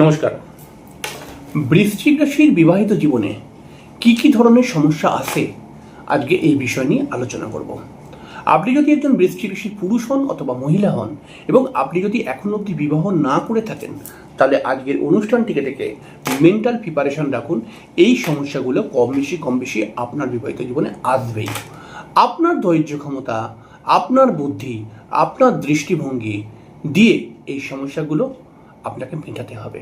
নমস্কার। বৃশ্চিক রাশির বিবাহিত জীবনে কি কি ধরনের সমস্যা আছে আজকে এই বিষয় নিয়ে আলোচনা করব। আপনি যদি একজন বৃশ্চিক রাশির পুরুষ হন অথবা মহিলা হন এবং আপনি যদি এখন অবধি বিবাহ না করে থাকেন, তাহলে আজকের অনুষ্ঠানটিকে থেকে মেন্টাল প্রিপারেশন রাখুন। এই সমস্যাগুলো কম বেশি আপনার বিবাহিত জীবনে আসবেই। আপনার ধৈর্য ক্ষমতা, আপনার বুদ্ধি, আপনার দৃষ্টিভঙ্গি দিয়ে এই সমস্যাগুলো আপনাকে মেটাতে হবে।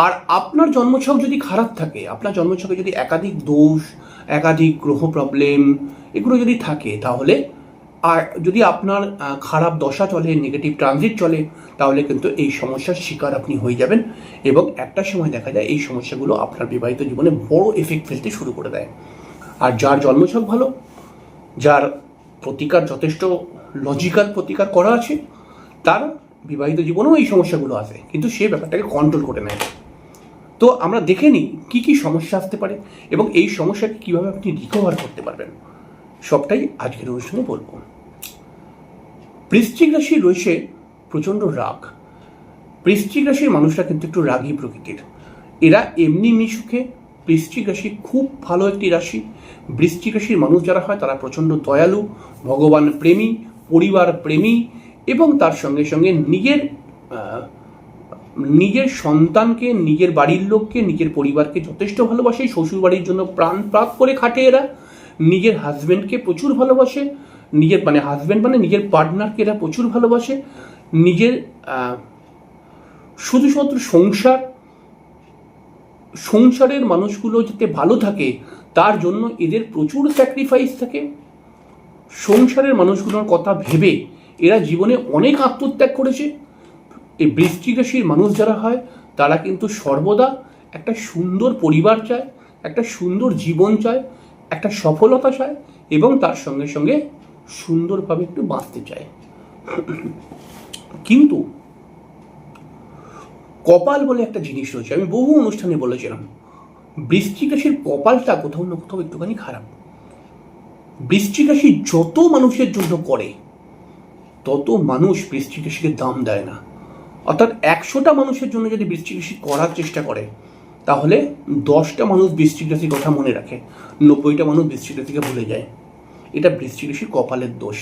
আর আপনার জন্মছক যদি খারাপ থাকে, আপনার জন্মছকে যদি একাধিক দোষ, একাধিক গ্রহ প্রবলেম এগুলো যদি থাকে, তাহলে আর যদি আপনার খারাপ দশা চলে, নেগেটিভ ট্রানজিট চলে, তাহলে কিন্তু এই সমস্যার শিকার আপনি হয়ে যাবেন এবং একটা সময় দেখা যায় এই সমস্যাগুলো আপনার বিবাহিত জীবনে বড় এফেক্ট ফেলতে শুরু করে দেয়। আর যার জন্মছক ভালো, যার প্রতিকার যথেষ্ট লজিক্যাল প্রতিকার করা আছে, তার বিবাহিত জীবনেও এই সমস্যাগুলো আসে, কিন্তু সে ব্যাপারটাকে কন্ট্রোল করে নেয়। তো আমরা দেখে নিই কী কী সমস্যা আসতে পারে এবং এই সমস্যাকে কীভাবে আপনি রিকভার করতে পারবেন, সবটাই আজকের অনুষ্ঠানে বলবো। বৃশ্চিক রাশি রয়েছে প্রচণ্ড রাগ। বৃশ্চিক রাশির মানুষরা কিন্তু একটু রাগী প্রকৃতির। এরা এমনি মিশুকে বৃশ্চিক রাশি খুব ভালো একটি রাশি। বৃশ্চিক রাশির মানুষ যারা হয় তারা প্রচণ্ড দয়ালু, ভগবান প্রেমী, পরিবার প্রেমী এবং তার সঙ্গে সঙ্গে নিজের সন্তানকে, নিজের বাড়ির লোককে, নিজের পরিবারকে যথেষ্ট ভালোবাসে। শ্বশুর বাড়ির জন্য প্রাণ করে খাটে এরা। নিজের হাজব্যান্ডকে প্রচুর ভালোবাসে, নিজের পার্টনারকে এরা প্রচুর ভালোবাসে। নিজের শুধুমাত্র সংসারের মানুষগুলো যাতে ভালো থাকে তার জন্য এদের প্রচুর স্যাক্রিফাইস থাকে। সংসারের মানুষগুলোর কথা ভেবে এরা জীবনে অনেক আত্মত্যাগ করেছে। এই বৃশ্চিক রাশির মানুষ যারা হয় তারা কিন্তু সর্বদা একটা সুন্দর পরিবার চায়, একটা সুন্দর জীবন চায়, একটা সফলতা চায় এবং তার সঙ্গে সঙ্গে সুন্দরভাবে একটু বাঁচতে চায়। কিন্তু কপাল বলে একটা জিনিস রয়েছে, আমি বহু অনুষ্ঠানে বলেছিলাম, বৃশ্চিক রাশির কপালটা কোথাও না কোথাও একটুখানি খারাপ। বৃশ্চিক রাশি যত মানুষের জন্য করে তত মানুষ বৃশ্চিক রাশিকে দাম দেয় না। অর্থাৎ 100টা মানুষের জন্য যদি বৃশ্চিক রাশি করার চেষ্টা করে, তাহলে 10টা মানুষ বৃশ্চিক রাশির কথা মনে রাখে, 90টা মানুষ বৃশ্চিক রাশিকে ভুলে যায়। এটা বৃশ্চিক রাশির কপালের দোষ।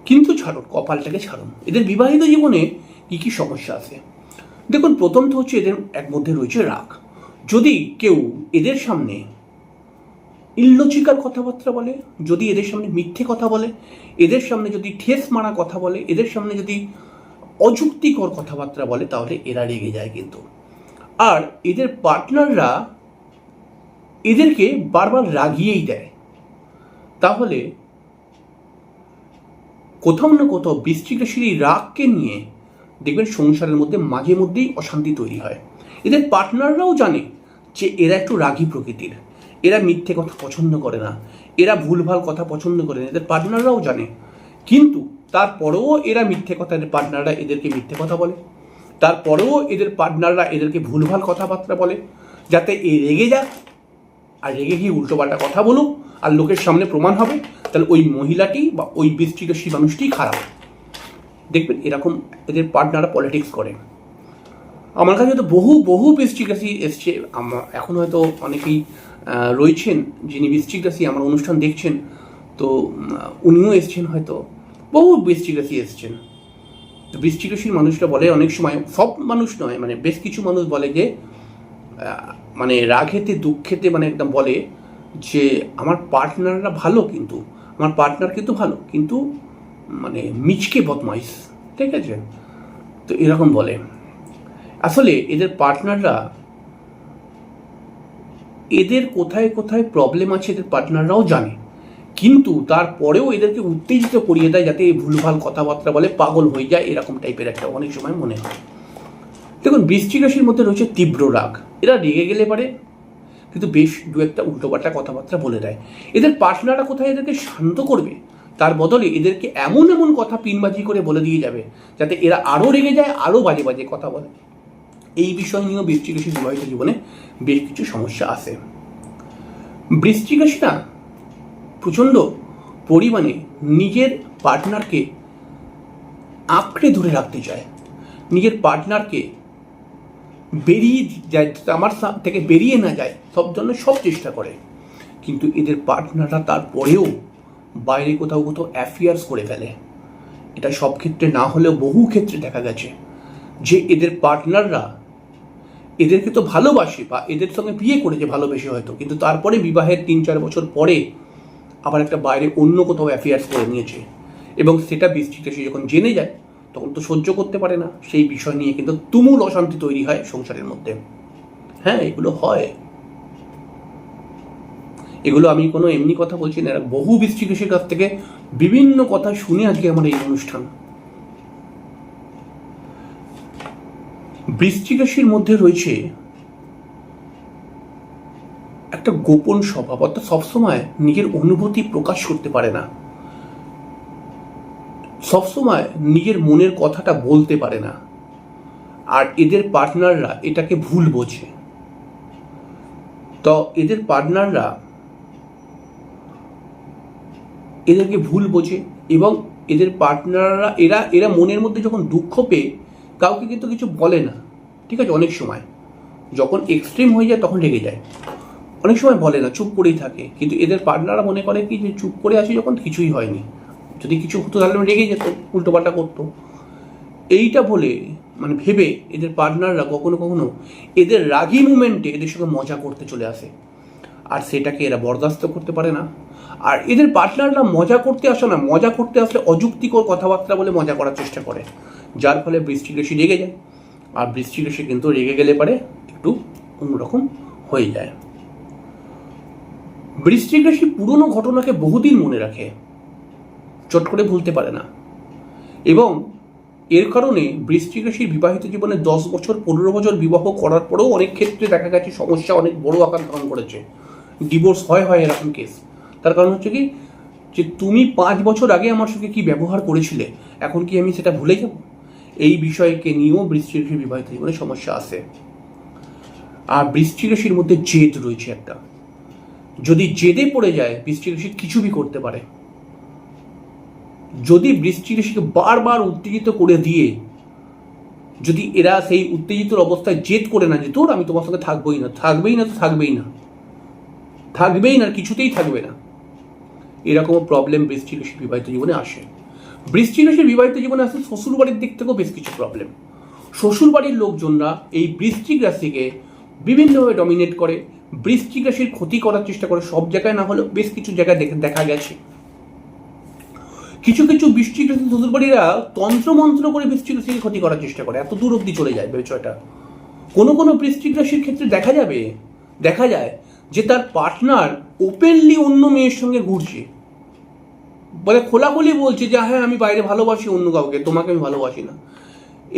কিন্তু ছাড়ুন, কপালটাকে ছাড়ুন। এদের বিবাহিত জীবনে কী কী সমস্যা আছে দেখুন। প্রথম তো হচ্ছে এদের এক মধ্যে রয়েছে রাগ। যদি কেউ এদের সামনে ইললজিক্যাল কথাবার্তা বলে, যদি এদের সামনে মিথ্যে কথা বলে, এদের সামনে যদি ঠেস মারা কথা বলে, এদের সামনে যদি অযুক্তিকর কথাবার্তা বলে, তাহলে এরা রেগে যায় কিন্তু। আর এদের পার্টনাররা এদেরকে বারবার রাগিয়েই দেয়। তাহলে কোথাও না কোথাও বৃশ্চিক রাশির এই রাগকে নিয়ে দেখবেন সংসারের মধ্যে মাঝে মধ্যেই অশান্তি তৈরি হয়। এদের পার্টনাররাও জানে যে এরা একটু রাগী প্রকৃতির, এরা মিথ্যে কথা পছন্দ করে না, এরা ভুলভাল কথা পছন্দ করে না, এদের পার্টনাররাও জানে। কিন্তু তারপরেও এরা মিথ্যে কথা, এদের পার্টনাররা এদেরকে মিথ্যে কথা বলে, তারপরেও এদের পার্টনাররা এদেরকে ভুলভাল কথাবার্তা বলে, যাতে এ রেগে যাক, আর রেগে গিয়ে উল্টোপাল্টা কথা বলুক আর লোকের সামনে প্রমাণ হবে, তাহলে ওই মহিলাটি বা ওই বৃশ্চিক রাশির মানুষটি খারাপ। দেখবেন এরকম এদের পার্টনাররা পলিটিক্স করে। আমার কাছে তো বহু বৃশ্চিক রাশি এসছে। এখন হয়তো অনেকেই রয়েছেন যিনি বৃশ্চিক রাশি আমার অনুষ্ঠান দেখছেন, তো উনিও এসছেন, হয়তো বহু বৃশ্চিক রাশি এসছেন। তো বৃশ্চিক রাশির মানুষরা বলে, অনেক সময়, সব মানুষ নয়, বেশ কিছু মানুষ বলে যে রাগেতে দুঃখেতে একদম বলে যে আমার পার্টনাররা ভালো, কিন্তু আমার পার্টনার কিন্তু ভালো, কিন্তু মিচকে বদমাইশ, ঠিক আছে? তো এরকম বলে। আসলে এদের পার্টনাররা, এদের কোথায় কোথায় প্রবলেম আছে এদের পার্টনাররাও জানে, কিন্তু তারপরেও এদেরকে উত্তেজিত করিয়ে দেয় যাতে এই ভুলভাল কথাবার্তা বলে পাগল হয়ে যায়, এরকম টাইপের একটা অনেক সময় মনে হয়। দেখুন, বৃশ্চিক রাশির মধ্যে রয়েছে তীব্র রাগ। এরা রেগে গেলে পারে কিন্তু বেশ দু একটা উল্টোপাল্টা কথাবার্তা বলে দেয়। এদের পার্টনাররা কোথায় এদেরকে শান্ত করবে, তার বদলে এদেরকে এমন কথা পিনবাজি করে বলে দিয়ে যাবে যাতে এরা আরও রেগে যায়, আরও বাজে বাজে কথা বলে। এই বিষয় নিয়েও বৃশ্চিক রাশির বিবাহিত জীবনে বেশ কিছু সমস্যা আসে। বৃশ্চিক রাশি না প্রচণ্ড পরিমাণে নিজের পার্টনারকে আঁকড়ে ধরে রাখতে চায়, নিজের পার্টনারকে বেরিয়ে যায়, আমার থেকে বেরিয়ে না যায়, সব জন্য সব চেষ্টা করে। কিন্তু এদের পার্টনাররা তারপরেও বাইরে কোথাও কোথাও অ্যাফেয়ার্স করে ফেলে। এটা সব ক্ষেত্রে না হলেও বহু ক্ষেত্রে দেখা গেছে যে এদের পার্টনাররা এদেরকে তো ভালোবাসে বা এদের সঙ্গে বিয়ে করেছে ভালোবেসে হয়তো, কিন্তু তারপরে বিবাহের 3-4 বছর পরে আবার একটা বাইরে অন্য কোথাও অ্যাফেয়ার্স করে নিয়েছে, এবং সেটা বৃশ্চিক রাশি যখন জেনে যায় তখন তো সহ্য করতে পারে না। সেই বিষয় নিয়ে কিন্তু তুমুল অশান্তি তৈরি হয় সংসারের মধ্যে। হ্যাঁ, এগুলো হয়। এগুলো আমি কোনো এমনি কথা বলছি না, বহু বৃশ্চিক রাশির কাছ থেকে বিভিন্ন কথা শুনে আজকে আমার এই অনুষ্ঠান। বৃশ্চিক রাশির মধ্যে রয়েছে একটা গোপন স্বভাব, অর্থাৎ সবসময় নিজের অনুভূতি প্রকাশ করতে পারে না, সবসময় নিজের মনের কথাটা বলতে পারে না, আর এদের পার্টনাররা এটাকে ভুল বোঝে। তো এদের পার্টনাররা এদেরকে ভুল বোঝে, এবং এদের পার্টনাররা এরা মনের মধ্যে যখন দুঃখ পেয়ে কাউকে কিন্তু কিছু বলে না, ঠিক আছে? অনেক সময় যখন এক্সট্রিম হয়ে যায় তখন রেগে যায়, অনেক সময় বলে না, চুপ করেই থাকে। কিন্তু এদের পার্টনাররা মনে করে কি যে চুপ করে আছি যখন কিছুই হয়নি, যদি কিছু হতো তাহলে রেগে যেত, উল্টোপাল্টা করতো। এইটা বলে মানে ভেবে এদের পার্টনাররা কখনো কখনো এদের রাগী মুমেন্টে এদের সঙ্গে মজা করতে চলে আসে, আর সেটাকে এরা বরদাস্ত করতে পারে না। আর এদের পার্টনাররা মজা করতে আসে না, মজা করতে আসলে অযুক্তিকর কথাবার্তা বলে মজা করার চেষ্টা করে, যার ফলে বৃশ্চিক রাশি রেগে যায়। আর বৃশ্চিক রাশি কিন্তু রেগে গেলে পারে একটু অন্যরকম হয়ে যায়। বৃশ্চিক রাশি পুরনো ঘটনাকে বহুদিন মনে রাখে, চট করে ভুলতে পারে না, এবং এর কারণে বৃশ্চিক রাশির বিবাহিত জীবনে 10 বছর 15 বছর বিবাহ করার পরেও অনেক ক্ষেত্রে দেখা গেছে সমস্যা অনেক বড় আকার ধারণ করেছে, ডিভোর্স হয় এরকম কেস। তার কারণ হচ্ছে কি, যে তুমি 5 বছর আগে আমার সঙ্গে কি ব্যবহার করেছিলে, এখন কি আমি সেটা ভুলে যাব? এই বিষয়কে নিয়েও বৃশ্চিক রাশির বিবাহিত জীবনে সমস্যা আসে। আর বৃশ্চিক রাশির মধ্যে জেদ রয়েছে একটা, যদি জেদে পড়ে যায় বৃশ্চিক রাশি কিছু বি করতে পারে। যদি বৃশ্চিক রাশিকে বারবার উত্তেজিত করে দিয়ে যদি এরা সেই উত্তেজিত অবস্থায় জেদ করে না যে তোর আমি তোমার সঙ্গে থাকবোই না, থাকবেই না তো থাকবেই না, থাকবেই না, কিছুতেই থাকবে না, এরকম প্রবলেম বৃশ্চিক রাশির বিবাহিত জীবনে আসে। বৃশ্চিক রাশির বিবাহিত জীবনে আসে শ্বশুর বাড়ির দিক থেকেও বেশ কিছু প্রবলেম। শ্বশুর বাড়ির লোকজনরা এই বৃশ্চিক রাশিকে বিভিন্নভাবে ডমিনেট করে, বৃশ্চিক রাশির ক্ষতি করার চেষ্টা করে, সব জায়গায় না হলেও বেশ কিছু জায়গায় দেখা গেছে। কিছু কিছু বৃশ্চিক রাশির শ্বশুরবাড়িরা তন্ত্রমন্ত্র করে বৃশ্চিক রাশিকে ক্ষতি করার চেষ্টা করে, এত দূর অব্দি চলে যায় বিষয়টা। কোনো কোনো বৃশ্চিক রাশির ক্ষেত্রে দেখা যায় যে তার পার্টনার ওপেনলি অন্য মেয়ের সঙ্গে ঘুরছে, বলে খোলাখুলি বলছে যে হ্যাঁ আমি বাইরে ভালোবাসি অন্য কাউকে, তোমাকে আমি ভালোবাসি না।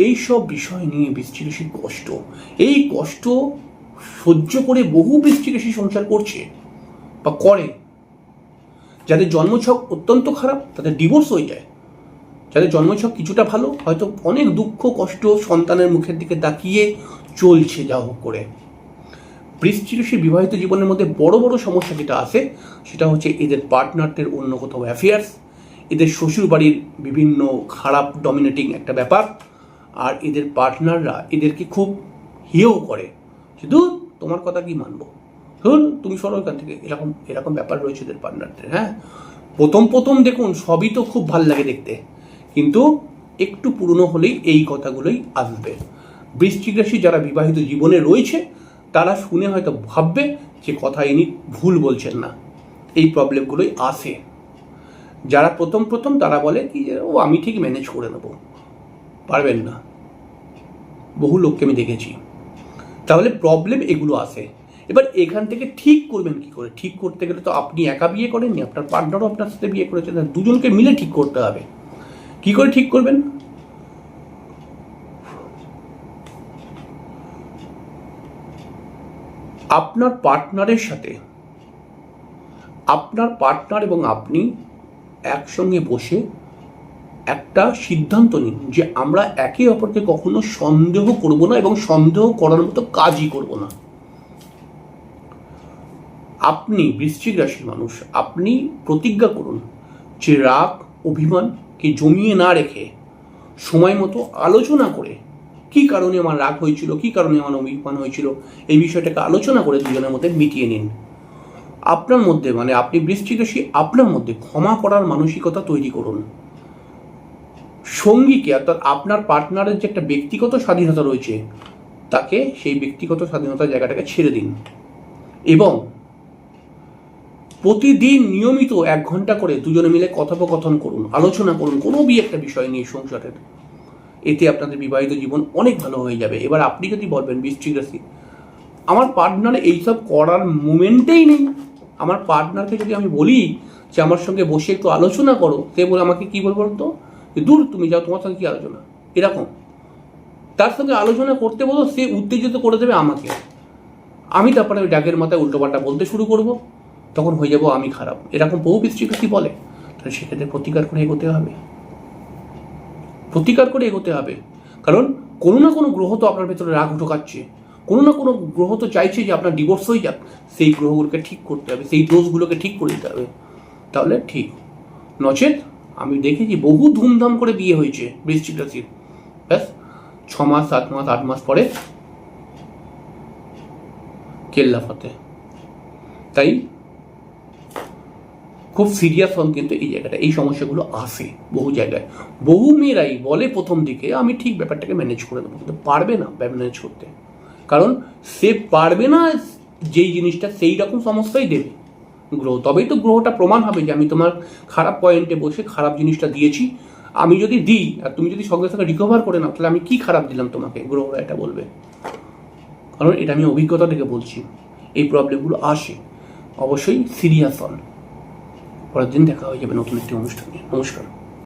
এই সব বিষয় নিয়ে বৃশ্চিক রাশির কষ্ট, এই কষ্ট সহ্য করে বহু বৃশ্চিক রাশি সংসার করছে বা করে। যাদের জন্মছক অত্যন্ত খারাপ তাদের ডিভোর্স হয়ে যায়, যাদের জন্মছক কিছুটা ভালো হয়তো অনেক দুঃখ কষ্ট সন্তানের মুখের দিকে তাকিয়ে চলছে যা হোক করে। বৃশ্চিক রাশির বিবাহিত জীবনের মধ্যে বড় বড় সমস্যা যেটা আসে সেটা হচ্ছে এদের পার্টনারদের অন্য কোথাও অ্যাফেয়ার্স, এদের শ্বশুর বাড়ির বিভিন্ন খারাপ ডমিনেটিং একটা ব্যাপার, আর এদের পার্টনাররা এদেরকে খুব হেয় করে, শুধু তোমার কথা কি মানবো, ধরুন তুমি সরো এখান থেকে, এরকম ব্যাপার রয়েছে এদের পার্টনারদের। হ্যাঁ, প্রথম দেখুন সবই তো খুব ভাল লাগে দেখতে, কিন্তু একটু পুরনো হলেই এই কথাগুলোই আসবে। বৃশ্চিক রাশি যারা বিবাহিত জীবনে রয়েছে তারা শুনে হয়তো ভাববে যে কথা ইনি ভুল বলছেন না, এই প্রবলেমগুলোই আসে। যারা প্রথম তারা বলে কি যে ও আমি ঠিক ম্যানেজ করে নেব, পারবেন না, বহু লোককে আমি দেখেছি। তাহলে প্রবলেম এগুলো আসে। এবার এখান থেকে ঠিক করবেন কি করে? ঠিক করতে গেলে তো আপনি একা বিয়ে করেননি, আপনার পার্টনারও আপনার সাথে বিয়ে করেছে, দুজনকে মিলে ঠিক করতে হবে। কি করে ঠিক করবেন? আপনার পার্টনারের সাথে আপনার পার্টনার এবং আপনি একসঙ্গে বসে একটা সিদ্ধান্ত নিন যে আমরা একে অপরকে কখনো সন্দেহ করব না এবং সন্দেহ করার মতো কাজই করব না। আপনি বৃশ্চিক রাশির মানুষ, আপনি প্রতিজ্ঞা করুন যে রাগ অভিমানকে জমিয়ে না রেখে সময় মতো আলোচনা করে কী কারণে আমার রাগ হয়েছিল, কী কারণে আমার অভিমান হয়েছিল, এই বিষয়টাকে আলোচনা করে দুজনের মধ্যে মিটিয়ে নিন। আপনার মধ্যে মানে আপনি বৃশ্চিক রাশি, আপনার মধ্যে ক্ষমা করার মানসিকতা তৈরি করুন। সঙ্গীকে অর্থাৎ আপনার পার্টনারের যে একটা ব্যক্তিগত স্বাধীনতা রয়েছে, তাকে সেই ব্যক্তিগত স্বাধীনতার জায়গাটাকে ছেড়ে দিন এবং প্রতিদিন নিয়মিত 1 ঘন্টা করে দুজনে মিলে কথোপকথন করুন, আলোচনা করুন কোনো একটা বিষয় নিয়ে সংসারের। এতে আপনাদের বিবাহিত জীবন অনেক ভালো হয়ে যাবে। এবার আপনি যদি বলবেন বৃশ্চিক রাশি, আমার পার্টনার এইসব করার মোমেন্টেই নেই, আমার পার্টনারকে যদি আমি বলি যে আমার সঙ্গে বসে একটু আলোচনা করো, সে বলে আমাকে কী বলবো তো, দূর তুমি যাও, তোমার সঙ্গে কী আলোচনা, এরকম। তার সঙ্গে আলোচনা করতে বলো, সে উত্তেজিত করে দেবে আমাকে, আমি তারপরে ওই ডাকের মাথায় উল্টোপাল্টা বলতে শুরু করব, তখন হয়ে যাবো আমি খারাপ। এরকম বহু বৃশ্চিক রাশি বলে। তাহলে সেক্ষেত্রে প্রতিকার করে এগোতে হবে, প্রতিকার করে এগোতে হবে। কারণ কোনো না কোনো গ্রহ তো আপনার ভেতরে রাগ ঢোকাচ্ছে, কোনো না কোনো গ্রহ তো চাইছে যে আপনার ডিভোর্স হয়ে যাক। সেই গ্রহগুলোকে ঠিক করতে হবে, সেই দোষগুলোকে ঠিক করে দিতে হবে, তাহলে ঠিক। নচেত আমি দেখেছি বহু ধুমধাম করে বিয়ে হয়েছে বৃশ্চিক রাশির, ব্যাস 6 মাস 7 মাস 8 মাস পরে কেল্লা ফাতে। তাই খুব সিরিয়াস হন কিন্তু এই জায়গাটা, এই সমস্যাগুলো আসে বহু জায়গায়। বহু মেয়েরাই বলে প্রথম দিকে আমি ঠিক ব্যাপারটাকে ম্যানেজ করে দেবো, কিন্তু পারবে না ম্যানেজ করতে। কারণ সে পারবে না যেই জিনিসটা, সেই রকম সমস্যাই দেবে গ্রহ। তবেই তো গ্রহটা প্রমাণ হবে যে আমি তোমার খারাপ পয়েন্টে বসে খারাপ জিনিসটা দিয়েছি। আমি যদি দিই আর তুমি যদি সঙ্গে সঙ্গে রিকভার করে নাও, তাহলে আমি কি খারাপ দিলাম তোমাকে, গ্রহরা এটা বলবে। কারণ এটা আমি অভিজ্ঞতা থেকে বলছি, এই প্রবলেমগুলো আসে। অবশ্যই সিরিয়াস হন। পরের দিন দেখা হয়ে যাবে নতুন একটি অনুষ্ঠানে। নমস্কার।